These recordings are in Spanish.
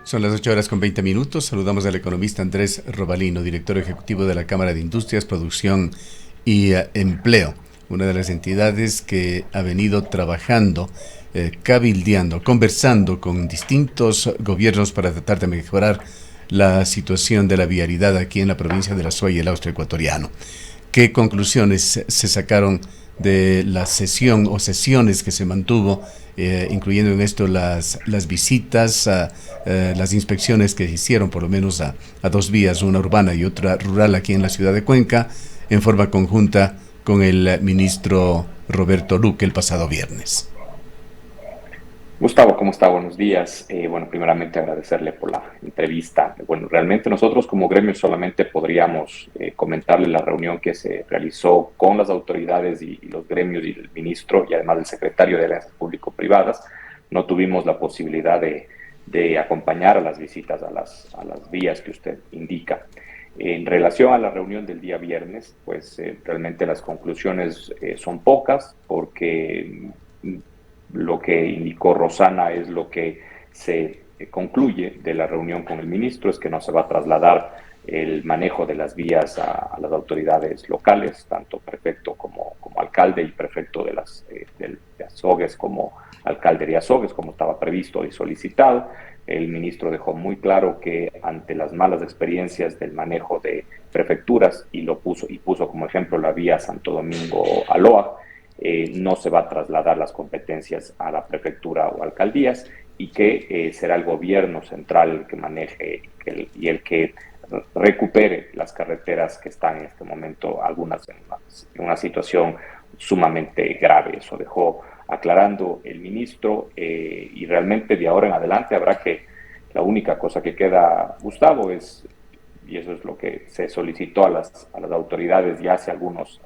Son las 8:20. Saludamos al economista Andrés Robalino, director ejecutivo de la Cámara de Industrias, Producción y Empleo, una de las entidades que ha venido trabajando, cabildeando, conversando con distintos gobiernos para tratar de mejorar la situación de la vialidad aquí en la provincia de La Suay y el Austro Ecuatoriano. ¿Qué conclusiones se sacaron de la sesión o sesiones que se mantuvo, incluyendo en esto las visitas, las inspecciones que hicieron por lo menos a dos vías, una urbana y otra rural aquí en la ciudad de Cuenca, en forma conjunta con el ministro Roberto Luque el pasado viernes? Gustavo, ¿cómo está? Buenos días. Bueno, primeramente agradecerle por la entrevista. Bueno, realmente nosotros como gremio solamente podríamos comentarle la reunión que se realizó con las autoridades y los gremios y el ministro y además el secretario de Alianzas Público-Privadas. No tuvimos la posibilidad de acompañar a las visitas a las vías que usted indica. En relación a la reunión del día viernes, pues realmente las conclusiones son pocas porque lo que indicó Rosana es lo que se concluye de la reunión con el ministro, es que no se va a trasladar el manejo de las vías a las autoridades locales, tanto prefecto como alcalde y prefecto de Azogues como alcalde de Azogues, como estaba previsto y solicitado. El ministro dejó muy claro que ante las malas experiencias del manejo de prefecturas, y puso como ejemplo la vía Santo Domingo-Aloa, no se va a trasladar las competencias a la prefectura o alcaldías y que será el gobierno central el que maneje y el que recupere las carreteras que están en este momento, algunas en una situación sumamente grave. Eso dejó aclarando el ministro, y realmente de ahora en adelante habrá que, la única cosa que queda, Gustavo, y eso es lo que se solicitó a las autoridades ya hace algunas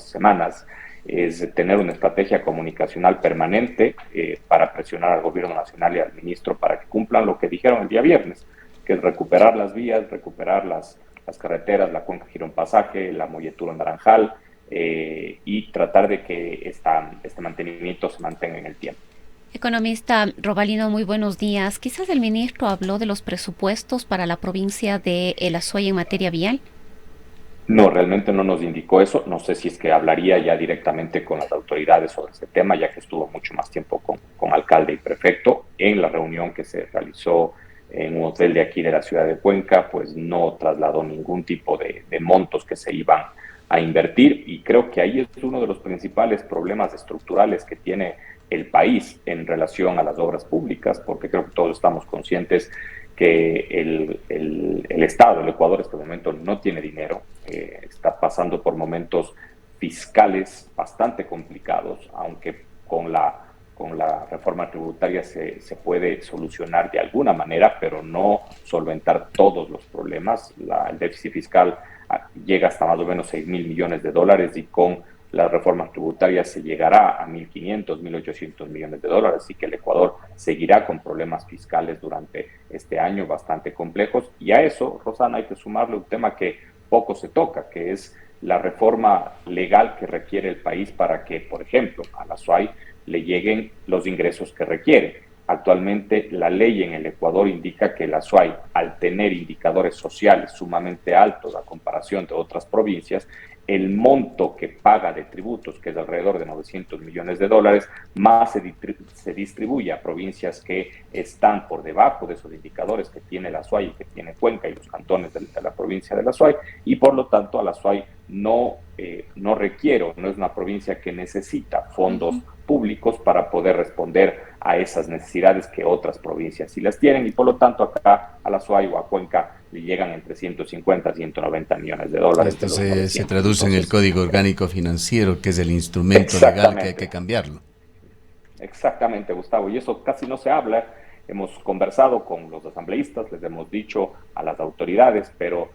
semanas, es tener una estrategia comunicacional permanente para presionar al gobierno nacional y al ministro para que cumplan lo que dijeron el día viernes, que es recuperar las vías, recuperar las carreteras, la Cuenca Girón Pasaje, la Molletura Naranjal, y tratar de que este mantenimiento se mantenga en el tiempo. Economista Robalino, muy buenos días. Quizás el ministro habló de los presupuestos para la provincia de El Azuay en materia vial. No, realmente no nos indicó eso. No sé si es que hablaría ya directamente con las autoridades sobre este tema, ya que estuvo mucho más tiempo con alcalde y prefecto. En la reunión que se realizó en un hotel de aquí de la ciudad de Cuenca, pues no trasladó ningún tipo de montos que se iban a invertir, y creo que ahí es uno de los principales problemas estructurales que tiene el país en relación a las obras públicas, porque creo que todos estamos conscientes que el Estado, el Ecuador, en este momento no tiene dinero, está pasando por momentos fiscales bastante complicados, aunque con la reforma tributaria se puede solucionar de alguna manera, pero no solventar todos los problemas. El déficit fiscal llega hasta más o menos 6.000 millones de dólares, y con las reformas tributarias se llegará a 1.500, 1.800 millones de dólares, así que el Ecuador seguirá con problemas fiscales durante este año bastante complejos. Y a eso, Rosana, hay que sumarle un tema que poco se toca, que es la reforma legal que requiere el país para que, por ejemplo, a la SUAY le lleguen los ingresos que requiere. Actualmente la ley en el Ecuador indica que la SUAY, al tener indicadores sociales sumamente altos a comparación de otras provincias, el monto que paga de tributos, que es alrededor de 900 millones de dólares, más se distribuye a provincias que están por debajo de esos indicadores que tiene la SUAY y que tiene Cuenca y los cantones de la provincia de la SUAY, y por lo tanto a la SUAY no requiere, no es una provincia que necesita fondos públicos para poder responder a esas necesidades que otras provincias sí las tienen, y por lo tanto acá a la SUAY o a Cuenca le llegan entre 150 y 190 millones de dólares Esto de los se 900. traduce en el Entonces, Código Orgánico Financiero, que es el instrumento legal que hay que exactamente, cambiarlo. exactamente, Gustavo, y eso casi no se habla. Hemos conversado con los asambleístas, les hemos dicho a las autoridades, pero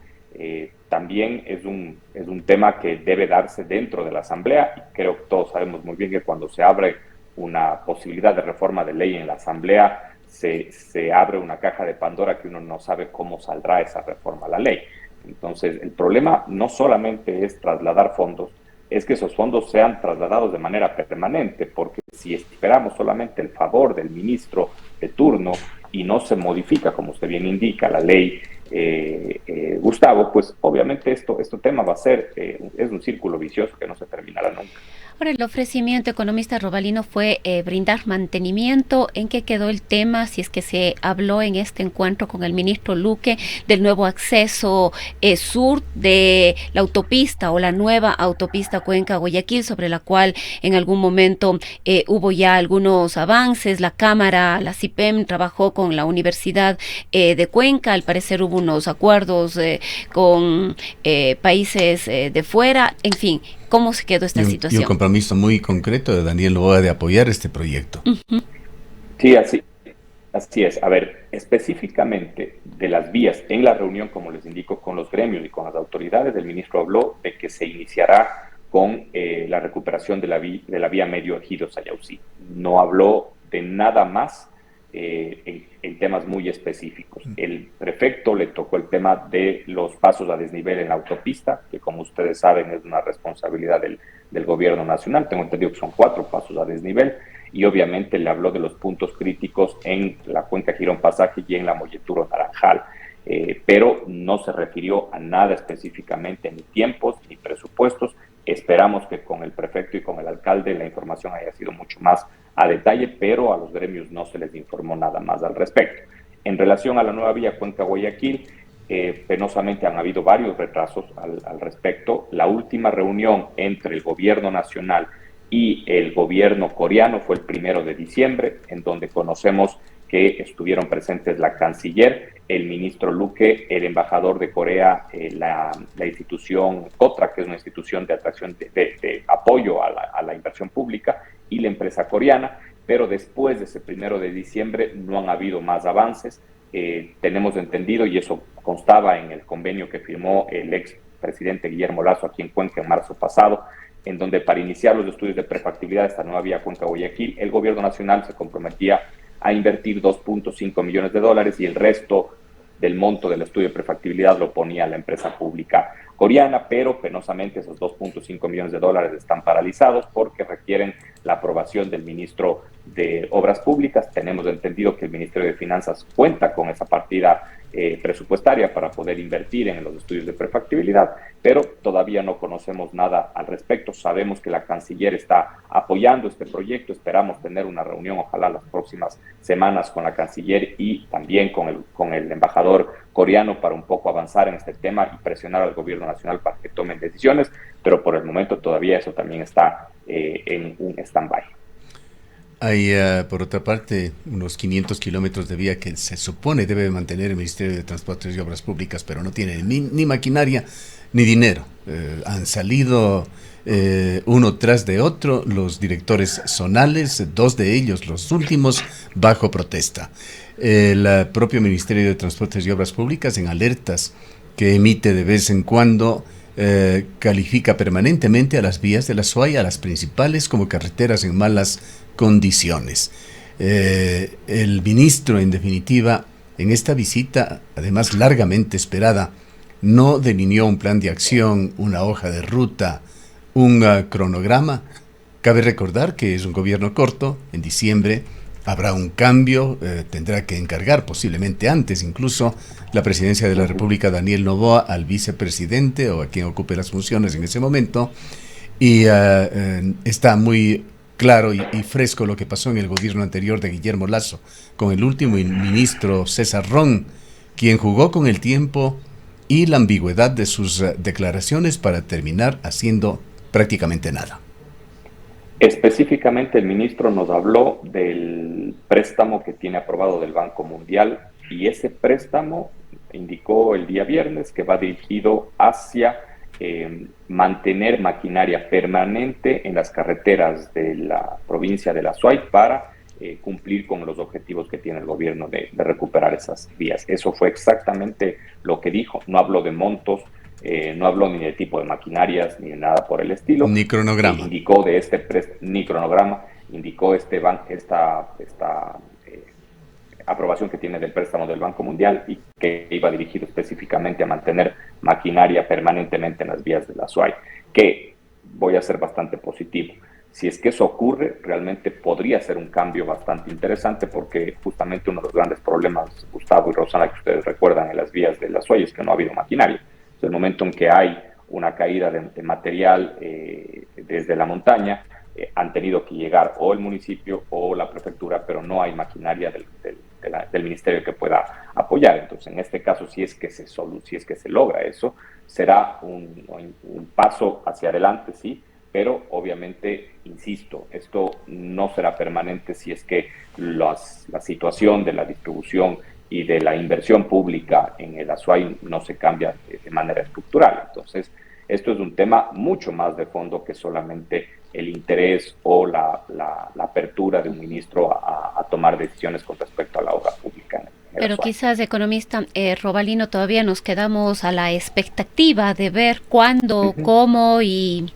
también es un tema que debe darse dentro de la Asamblea, y creo que todos sabemos muy bien que cuando se abre una posibilidad de reforma de ley en la Asamblea, se abre una caja de Pandora que uno no sabe cómo saldrá esa reforma a la ley. Entonces, el problema no solamente es trasladar fondos, es que esos fondos sean trasladados de manera permanente, porque si esperamos solamente el favor del ministro de turno, y no se modifica, como usted bien indica, la ley, Gustavo, pues obviamente este tema va a ser, es un círculo vicioso que no se terminará nunca. Ahora, el ofrecimiento, economista Robalino, fue brindar mantenimiento. ¿En qué quedó el tema? Si es que se habló en este encuentro con el ministro Luque del nuevo acceso sur de la autopista o la nueva autopista Cuenca-Guayaquil, sobre la cual en algún momento hubo ya algunos avances. La Cámara, la CIPEM, trabajó con la Universidad de Cuenca. Al parecer hubo unos acuerdos con países de fuera. En fin, ¿cómo se quedó esta situación? Y un compromiso muy concreto de Daniel Noboa de apoyar este proyecto. Sí, así es. A ver, específicamente de las vías, en la reunión, como les indico, con los gremios y con las autoridades, el ministro habló de que se iniciará con la recuperación de la vía Medio Ejido-Sayausí. No habló de nada más en temas muy específicos. El prefecto le tocó el tema de los pasos a desnivel en la autopista, que como ustedes saben es una responsabilidad del gobierno nacional. Tengo entendido que son 4 pasos a desnivel, y obviamente le habló de los puntos críticos en la Cuenca Girón Pasaje y en la Molleturo Naranjal, pero no se refirió a nada específicamente, ni tiempos ni presupuestos. Esperamos que con el prefecto y con el alcalde la información haya sido mucho más a detalle, pero a los gremios no se les informó nada más al respecto. En relación a la nueva vía Cuenca-Guayaquil, penosamente han habido varios retrasos al respecto. La última reunión entre el gobierno nacional y el gobierno coreano fue el 1 de diciembre, en donde conocemos que estuvieron presentes la canciller, el ministro Luque, el embajador de Corea, la institución COTRA, que es una institución de atracción de apoyo a la inversión pública, y la empresa coreana, pero después de ese 1 de diciembre no han habido más avances. Tenemos entendido, y eso constaba en el convenio que firmó el ex presidente Guillermo Lasso aquí en Cuenca en marzo pasado, en donde para iniciar los estudios de prefactibilidad de esta nueva vía Cuenca-Guayaquil, el gobierno nacional se comprometía a invertir $2.5 millones y el resto del monto del estudio de prefactibilidad lo ponía la empresa pública coreana, pero penosamente esos $2.5 millones están paralizados porque requieren la aprobación del ministro de Obras Públicas. Tenemos entendido que el Ministerio de Finanzas cuenta con esa partida presupuestaria para poder invertir en los estudios de prefactibilidad, pero todavía no conocemos nada al respecto. Sabemos que la canciller está apoyando este proyecto. Esperamos tener una reunión, ojalá las próximas semanas, con la canciller y también con el embajador coreano para un poco avanzar en este tema y presionar al gobierno nacional para que tomen decisiones, pero por el momento todavía eso también está en un stand-by. Hay, por otra parte, unos 500 kilómetros de vía que se supone debe mantener el Ministerio de Transportes y Obras Públicas, pero no tiene ni maquinaria ni dinero. Han salido uno tras de otro los directores zonales, 2 de ellos, los últimos, bajo protesta. El propio Ministerio de Transportes y Obras Públicas, en alertas que emite de vez en cuando, califica permanentemente a las vías de la SUAY, a las principales, como carreteras en malas condiciones. El ministro, en definitiva, en esta visita, además largamente esperada, no delineó un plan de acción, una hoja de ruta, un cronograma. Cabe recordar que es un gobierno corto. En diciembre habrá un cambio, tendrá que encargar posiblemente antes incluso la presidencia de la República Daniel Noboa al vicepresidente o a quien ocupe las funciones en ese momento, y está muy claro y fresco lo que pasó en el gobierno anterior de Guillermo Lasso con el último ministro César Ron, quien jugó con el tiempo y la ambigüedad de sus declaraciones para terminar haciendo prácticamente nada. Específicamente el ministro nos habló del préstamo que tiene aprobado del Banco Mundial, y ese préstamo indicó el día viernes que va dirigido hacia mantener maquinaria permanente en las carreteras de la provincia de la SUAY para cumplir con los objetivos que tiene el gobierno de recuperar esas vías. Eso fue exactamente lo que dijo. No habló de montos, no habló ni de tipo de maquinarias, ni de nada por el estilo. Ni cronograma. Indicó de ni cronograma, indicó esta aprobación que tiene del préstamo del Banco Mundial, y que iba dirigido específicamente a mantener maquinaria permanentemente en las vías de la SUAY, que voy a ser bastante positivo. Si es que eso ocurre, realmente podría ser un cambio bastante interesante, porque justamente uno de los grandes problemas, Gustavo y Rosana, que ustedes recuerdan en las vías de las Ollas, es que no ha habido maquinaria. Entonces, el momento en que hay una caída de material desde la montaña, han tenido que llegar o el municipio o la prefectura, pero no hay maquinaria del ministerio que pueda apoyar. Entonces, en este caso, si es que se logra eso, será un paso hacia adelante, sí, pero obviamente, insisto, esto no será permanente si es que la situación de la distribución y de la inversión pública en el Azuay no se cambia de manera estructural. Entonces, esto es un tema mucho más de fondo que solamente el interés o la apertura de un ministro a tomar decisiones con respecto a la obra pública. Pero quizás, economista Robalino, todavía nos quedamos a la expectativa de ver cuándo, cómo y...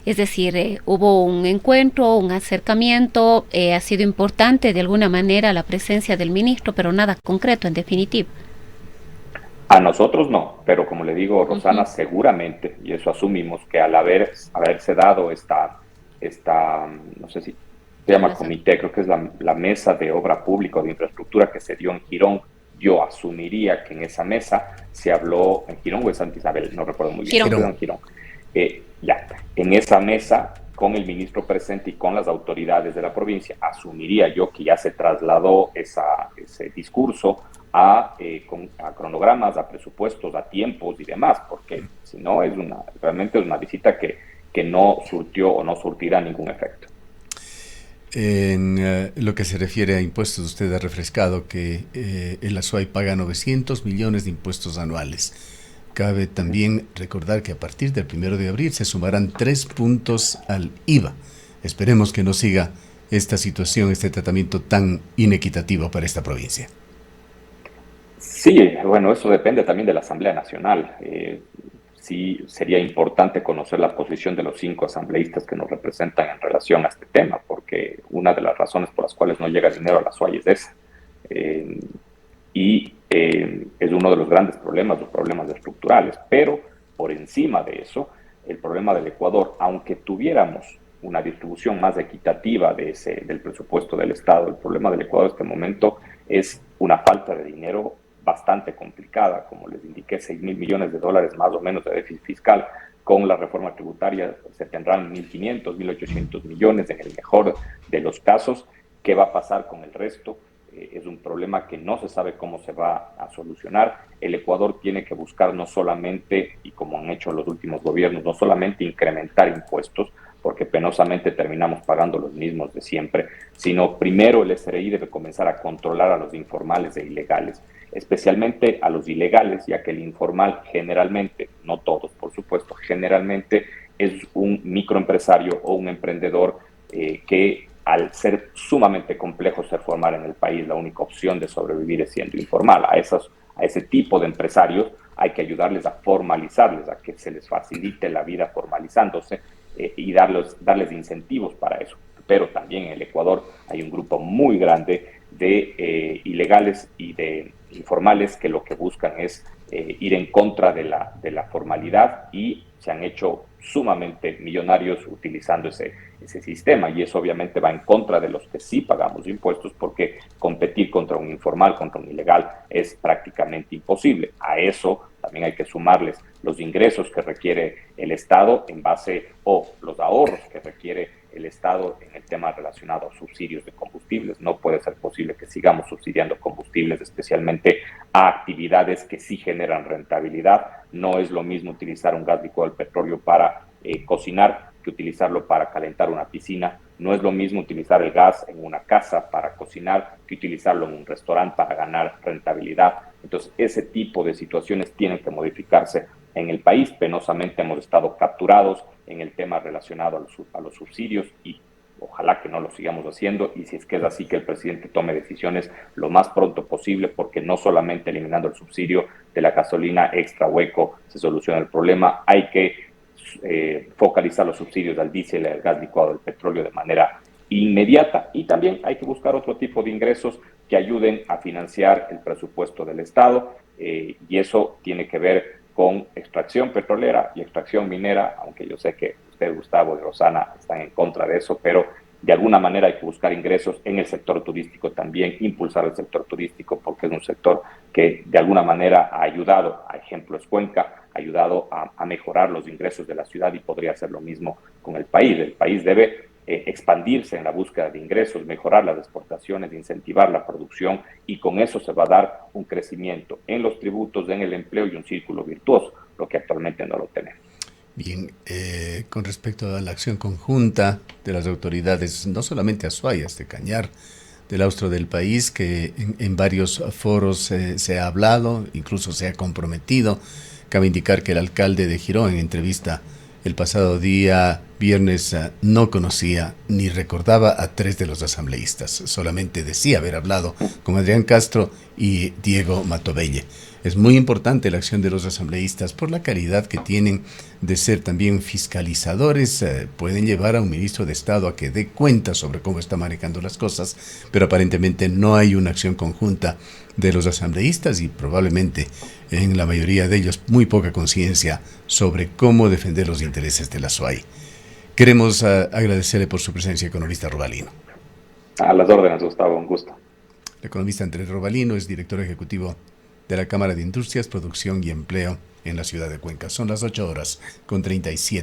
Es decir, hubo un encuentro, un acercamiento, ha sido importante de alguna manera la presencia del ministro, pero nada concreto en definitiva. A nosotros no, pero como le digo, Rosana, seguramente, y eso asumimos, que al haberse dado esta, no sé si se llama comité, creo que es la mesa de obra pública o de infraestructura que se dio en Girón, yo asumiría que en esa mesa se habló, ¿en Girón o en Santa Isabel? No recuerdo muy bien. Girón. En Girón. En esa mesa, con el ministro presente y con las autoridades de la provincia, asumiría yo que ya se trasladó ese discurso a cronogramas, a presupuestos, a tiempos y demás, porque si no, realmente es una visita que no surtió o no surtirá ningún efecto. En lo que se refiere a impuestos, usted ha refrescado que el Azuay paga 900 millones de impuestos anuales. Cabe también recordar que a partir del 1 de abril se sumarán 3 puntos al IVA. Esperemos que no siga esta situación, este tratamiento tan inequitativo para esta provincia. Sí, bueno, eso depende también de la Asamblea Nacional. Sí, sería importante conocer la posición de los 5 asambleístas que nos representan en relación a este tema, porque una de las razones por las cuales no llega dinero a la Azuay es esa. Es uno de los grandes problemas, los problemas estructurales, pero por encima de eso, el problema del Ecuador, aunque tuviéramos una distribución más equitativa del presupuesto del Estado, el problema del Ecuador en este momento es una falta de dinero bastante complicada. Como les indiqué, 6.000 millones de dólares más o menos de déficit fiscal. Con la reforma tributaria se tendrán 1.500, 1.800 millones en el mejor de los casos. ¿Qué va a pasar con el resto? Es un problema que no se sabe cómo se va a solucionar. El Ecuador tiene que buscar no solamente, y como han hecho los últimos gobiernos, no solamente incrementar impuestos, porque penosamente terminamos pagando los mismos de siempre, sino primero el SRI debe comenzar a controlar a los informales e ilegales, especialmente a los ilegales, ya que el informal generalmente, no todos por supuesto, generalmente es un microempresario o un emprendedor que al ser sumamente complejo ser formal en el país, la única opción de sobrevivir es siendo informal. A ese tipo de empresarios hay que ayudarles a formalizarles, a que se les facilite la vida formalizándose y darles incentivos para eso. Pero también en el Ecuador hay un grupo muy grande de ilegales y de informales que lo que buscan es ir en contra de la formalidad y se han hecho sumamente millonarios utilizando ese sistema, y eso obviamente va en contra de los que sí pagamos impuestos, porque competir contra un informal, contra un ilegal es prácticamente imposible. A eso también hay que sumarles los ingresos que requiere el Estado en base o los ahorros que requiere el Estado en el tema relacionado a subsidios de combustibles. No puede ser posible que sigamos subsidiando combustibles, especialmente a actividades que sí generan rentabilidad. No es lo mismo utilizar un gas licuado del petróleo para cocinar que utilizarlo para calentar una piscina. No es lo mismo utilizar el gas en una casa para cocinar que utilizarlo en un restaurante para ganar rentabilidad. Entonces, ese tipo de situaciones tienen que modificarse en el país. Penosamente hemos estado capturados en el tema relacionado a los subsidios y ojalá que no lo sigamos haciendo, y si es que es así, que el presidente tome decisiones lo más pronto posible, porque no solamente eliminando el subsidio de la gasolina extra hueco se soluciona el problema. Hay que focalizar los subsidios al diésel, al gas licuado, al petróleo de manera inmediata, y también hay que buscar otro tipo de ingresos que ayuden a financiar el presupuesto del Estado, y eso tiene que ver con extracción petrolera y extracción minera, aunque yo sé que usted, Gustavo y Rosana, están en contra de eso, pero de alguna manera hay que buscar ingresos en el sector turístico también, impulsar el sector turístico, porque es un sector que de alguna manera ha ayudado, a ejemplo es Cuenca, ha ayudado a mejorar los ingresos de la ciudad y podría hacer lo mismo con el país. El país debe expandirse en la búsqueda de ingresos, mejorar las exportaciones, incentivar la producción, y con eso se va a dar un crecimiento en los tributos, en el empleo y un círculo virtuoso, lo que actualmente no lo tenemos. Bien, con respecto a la acción conjunta de las autoridades, no solamente Azuayas, de Cañar, del austro del país, que en varios foros se ha hablado, incluso se ha comprometido. Cabe indicar que el alcalde de Girón, en entrevista el pasado día viernes, no conocía ni recordaba a 3 de los asambleístas, solamente decía haber hablado con Adrián Castro y Diego Matobelle. Es muy importante la acción de los asambleístas por la calidad que tienen de ser también fiscalizadores. Pueden llevar a un ministro de Estado a que dé cuenta sobre cómo está manejando las cosas, pero aparentemente no hay una acción conjunta de los asambleístas y probablemente en la mayoría de ellos muy poca conciencia sobre cómo defender los intereses de la SUAY. Queremos agradecerle por su presencia, economista Robalino. A las órdenes, Gustavo, un gusto. El economista Andrés Robalino es director ejecutivo de la Cámara de Industrias, Producción y Empleo en la ciudad de Cuenca. Son las 8:37.